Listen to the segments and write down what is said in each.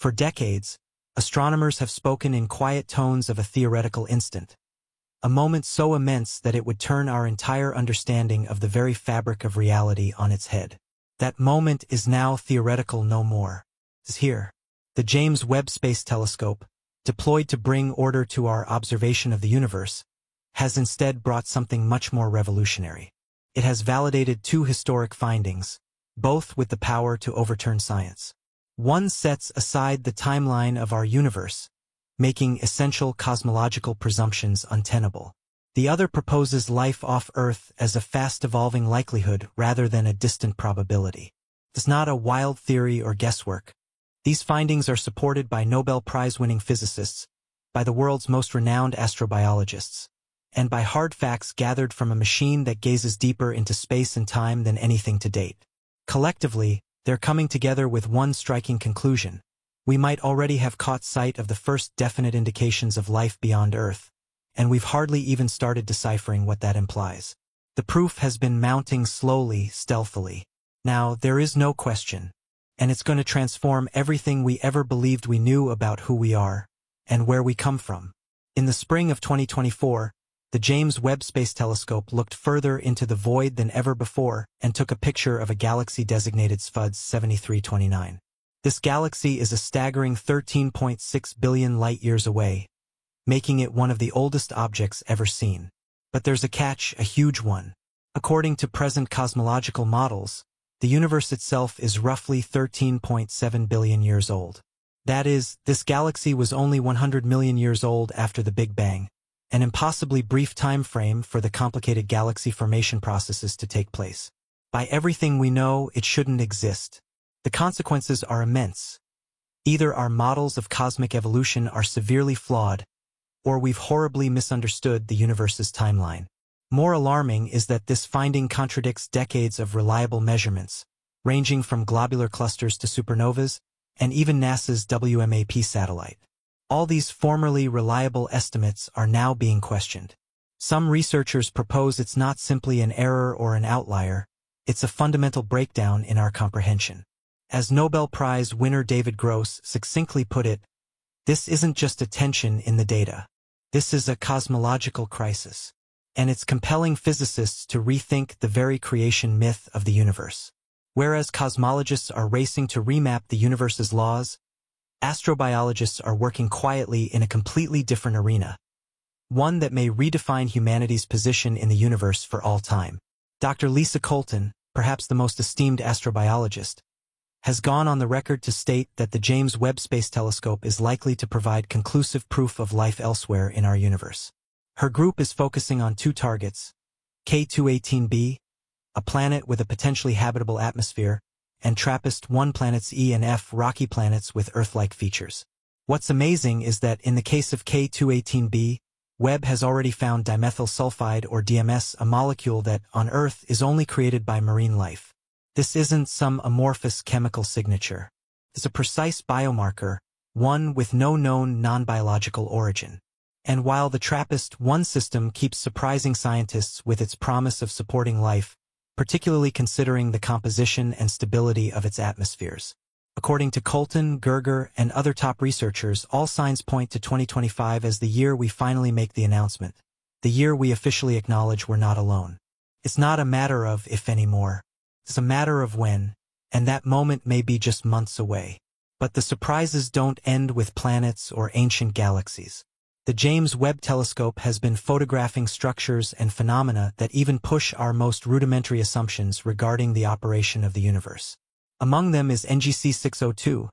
For decades, astronomers have spoken in quiet tones of a theoretical instant, a moment so immense that it would turn our entire understanding of the very fabric of reality on its head. That moment is now theoretical no more. It is here. The James Webb Space Telescope, deployed to bring order to our observation of the universe, has instead brought something much more revolutionary. It has validated two historic findings, both with the power to overturn science. One sets aside the timeline of our universe, making essential cosmological presumptions untenable. The other proposes life off Earth as a fast-evolving likelihood rather than a distant probability. It's not a wild theory or guesswork. These findings are supported by Nobel Prize-winning physicists, by the world's most renowned astrobiologists, and by hard facts gathered from a machine that gazes deeper into space and time than anything to date. Collectively, they're coming together with one striking conclusion. We might already have caught sight of the first definite indications of life beyond Earth, and we've hardly even started deciphering what that implies. The proof has been mounting slowly, stealthily. Now, there is no question, and it's going to transform everything we ever believed we knew about who we are and where we come from. In the spring of 2024, the James Webb Space Telescope looked further into the void than ever before and took a picture of a galaxy designated SFUDS 7329. This galaxy is a staggering 13.6 billion light-years away, making it one of the oldest objects ever seen. But there's a catch, a huge one. According to present cosmological models, the universe itself is roughly 13.7 billion years old. That is, this galaxy was only 100 million years old after the Big Bang, an impossibly brief time frame for the complicated galaxy formation processes to take place. By everything we know, it shouldn't exist. The consequences are immense. Either our models of cosmic evolution are severely flawed, or we've horribly misunderstood the universe's timeline. More alarming is that this finding contradicts decades of reliable measurements, ranging from globular clusters to supernovas, and even NASA's WMAP satellite. All these formerly reliable estimates are now being questioned. Some researchers propose it's not simply an error or an outlier, it's a fundamental breakdown in our comprehension. As Nobel Prize winner David Gross succinctly put it, this isn't just a tension in the data. This is a cosmological crisis. And it's compelling physicists to rethink the very creation myth of the universe. Whereas cosmologists are racing to remap the universe's laws, astrobiologists are working quietly in a completely different arena, one that may redefine humanity's position in the universe for all time. Dr. Lisa Colton, perhaps the most esteemed astrobiologist, has gone on the record to state that the James Webb Space Telescope is likely to provide conclusive proof of life elsewhere in our universe. Her group is focusing on two targets, K218b, a planet with a potentially habitable atmosphere, and TRAPPIST-1 planets E and F, rocky planets with Earth-like features. What's amazing is that in the case of K218b, Webb has already found dimethyl sulfide, or DMS, a molecule that, on Earth, is only created by marine life. This isn't some amorphous chemical signature. It's a precise biomarker, one with no known non-biological origin. And while the TRAPPIST-1 system keeps surprising scientists with its promise of supporting life, particularly considering the composition and stability of its atmospheres. According to Colton, Gerger, and other top researchers, all signs point to 2025 as the year we finally make the announcement, the year we officially acknowledge we're not alone. It's not a matter of if anymore. It's a matter of when, and that moment may be just months away. But the surprises don't end with planets or ancient galaxies. The James Webb Telescope has been photographing structures and phenomena that even push our most rudimentary assumptions regarding the operation of the universe. Among them is NGC 602,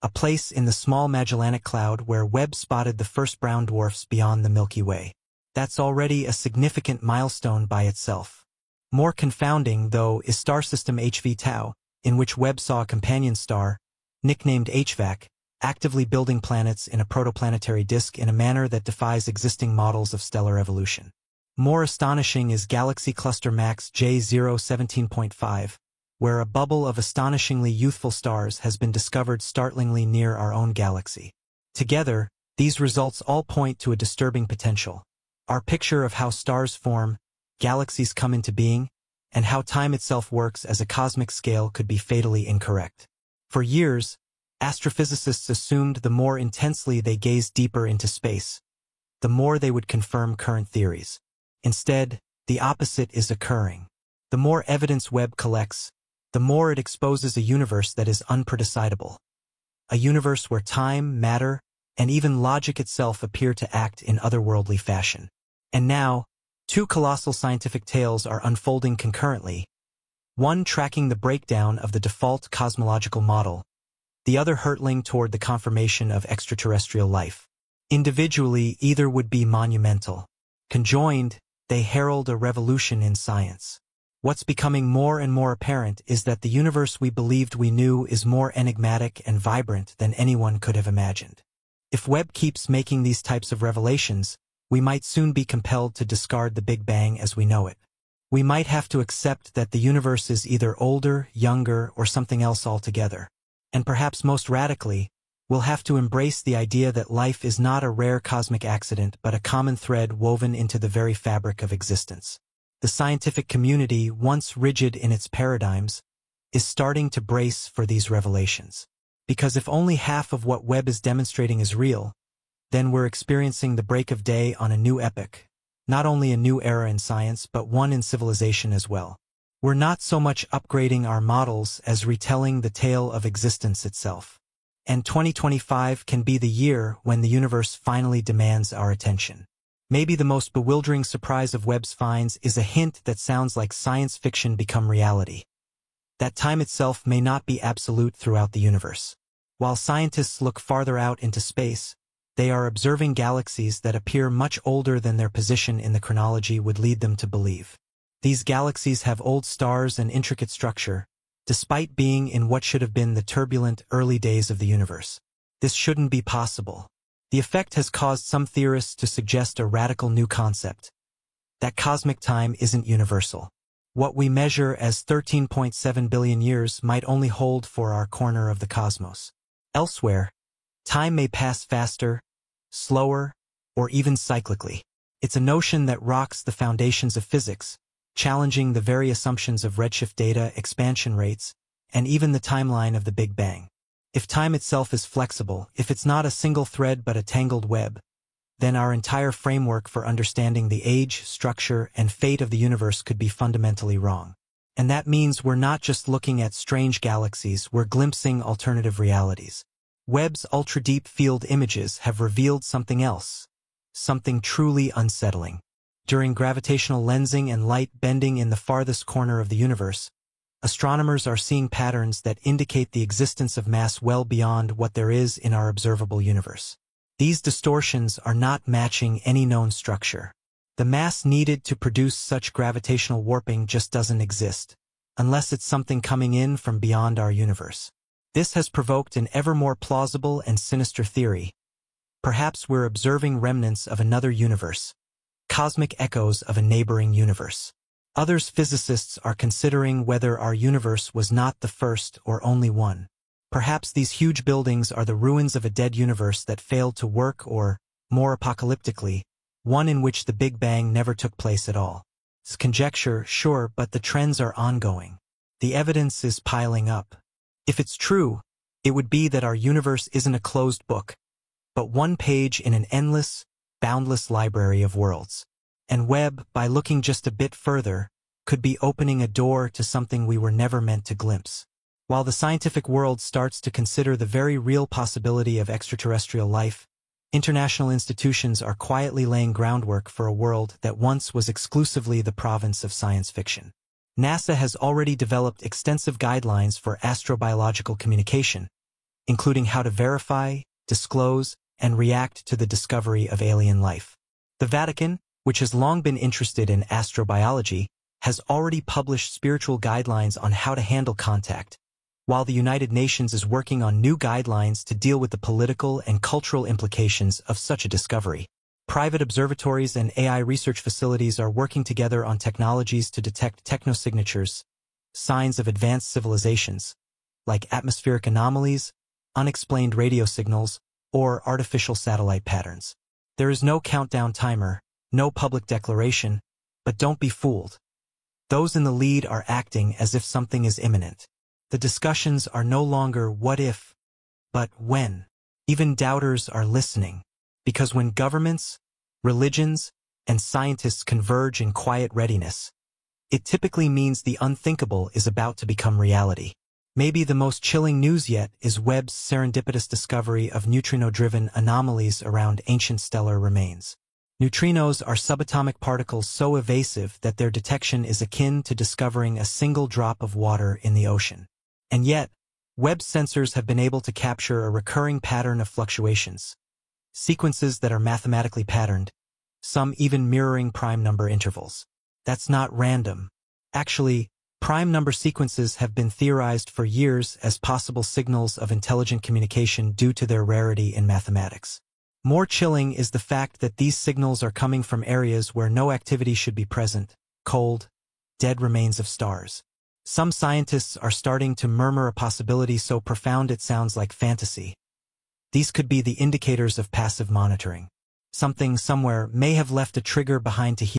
a place in the small Magellanic Cloud where Webb spotted the first brown dwarfs beyond the Milky Way. That's already a significant milestone by itself. More confounding, though, is star system HV Tau, in which Webb saw a companion star, nicknamed HVAC, actively building planets in a protoplanetary disk in a manner that defies existing models of stellar evolution. More astonishing is Galaxy Cluster Max J017.5, where a bubble of astonishingly youthful stars has been discovered startlingly near our own galaxy. Together, these results all point to a disturbing potential. Our picture of how stars form, galaxies come into being, and how time itself works as a cosmic scale could be fatally incorrect. For years, Astrophysicists assumed the more intensely they gazed deeper into space, the more they would confirm current theories. Instead, the opposite is occurring. The more evidence Webb collects, the more it exposes a universe that is unprecedented. A universe where time, matter, and even logic itself appear to act in otherworldly fashion. And now, two colossal scientific tales are unfolding concurrently, one tracking the breakdown of the default cosmological model, the other hurtling toward the confirmation of extraterrestrial life. Individually, either would be monumental. Conjoined, they herald a revolution in science. What's becoming more and more apparent is that the universe we believed we knew is more enigmatic and vibrant than anyone could have imagined. If Webb keeps making these types of revelations, we might soon be compelled to discard the Big Bang as we know it. We might have to accept that the universe is either older, younger, or something else altogether. And perhaps most radically, we'll have to embrace the idea that life is not a rare cosmic accident but a common thread woven into the very fabric of existence. The scientific community, once rigid in its paradigms, is starting to brace for these revelations. Because if only half of what Webb is demonstrating is real, then we're experiencing the break of day on a new epoch, not only a new era in science but one in civilization as well. We're not so much upgrading our models as retelling the tale of existence itself. And 2025 can be the year when the universe finally demands our attention. Maybe the most bewildering surprise of Webb's finds is a hint that sounds like science fiction become reality. That time itself may not be absolute throughout the universe. While scientists look farther out into space, they are observing galaxies that appear much older than their position in the chronology would lead them to believe. These galaxies have old stars and intricate structure, despite being in what should have been the turbulent early days of the universe. This shouldn't be possible. The effect has caused some theorists to suggest a radical new concept, that cosmic time isn't universal. What we measure as 13.7 billion years might only hold for our corner of the cosmos. Elsewhere, time may pass faster, slower, or even cyclically. It's a notion that rocks the foundations of physics, challenging the very assumptions of redshift data, expansion rates, and even the timeline of the Big Bang. If time itself is flexible, if it's not a single thread but a tangled web, then our entire framework for understanding the age, structure, and fate of the universe could be fundamentally wrong. And that means we're not just looking at strange galaxies, we're glimpsing alternative realities. Webb's ultra-deep field images have revealed something else, something truly unsettling. During gravitational lensing and light bending in the farthest corner of the universe, astronomers are seeing patterns that indicate the existence of mass well beyond what there is in our observable universe. These distortions are not matching any known structure. The mass needed to produce such gravitational warping just doesn't exist, unless it's something coming in from beyond our universe. This has provoked an ever more plausible and sinister theory. Perhaps we're observing remnants of another universe, cosmic echoes of a neighboring universe. Others physicists are considering whether our universe was not the first or only one. Perhaps these huge buildings are the ruins of a dead universe that failed to work or, more apocalyptically, one in which the Big Bang never took place at all. It's conjecture, sure, but the trends are ongoing. The evidence is piling up. If it's true, it would be that our universe isn't a closed book, but one page in an endless, boundless library of worlds. And Webb, by looking just a bit further, could be opening a door to something we were never meant to glimpse. While the scientific world starts to consider the very real possibility of extraterrestrial life, international institutions are quietly laying groundwork for a world that once was exclusively the province of science fiction. NASA has already developed extensive guidelines for astrobiological communication, including how to verify, disclose, and react to the discovery of alien life. The Vatican, which has long been interested in astrobiology, has already published spiritual guidelines on how to handle contact, while the United Nations is working on new guidelines to deal with the political and cultural implications of such a discovery. Private observatories and AI research facilities are working together on technologies to detect technosignatures, signs of advanced civilizations, like atmospheric anomalies, unexplained radio signals, or artificial satellite patterns. There is no countdown timer, no public declaration, but don't be fooled. Those in the lead are acting as if something is imminent. The discussions are no longer what if, But when? Even doubters are listening. Because when governments, religions, and scientists converge in quiet readiness, it typically means the unthinkable is about to become reality. Maybe the most chilling news yet is Webb's serendipitous discovery of neutrino-driven anomalies around ancient stellar remains. Neutrinos are subatomic particles so evasive that their detection is akin to discovering a single drop of water in the ocean. And yet, Webb's sensors have been able to capture a recurring pattern of fluctuations, sequences that are mathematically patterned, some even mirroring prime number intervals. That's not random. Actually, prime number sequences have been theorized for years as possible signals of intelligent communication due to their rarity in mathematics. More chilling is the fact that these signals are coming from areas where no activity should be present: cold, dead remains of stars. Some scientists are starting to murmur a possibility so profound it sounds like fantasy. These could be the indicators of passive monitoring. Something somewhere may have left a trigger behind to hear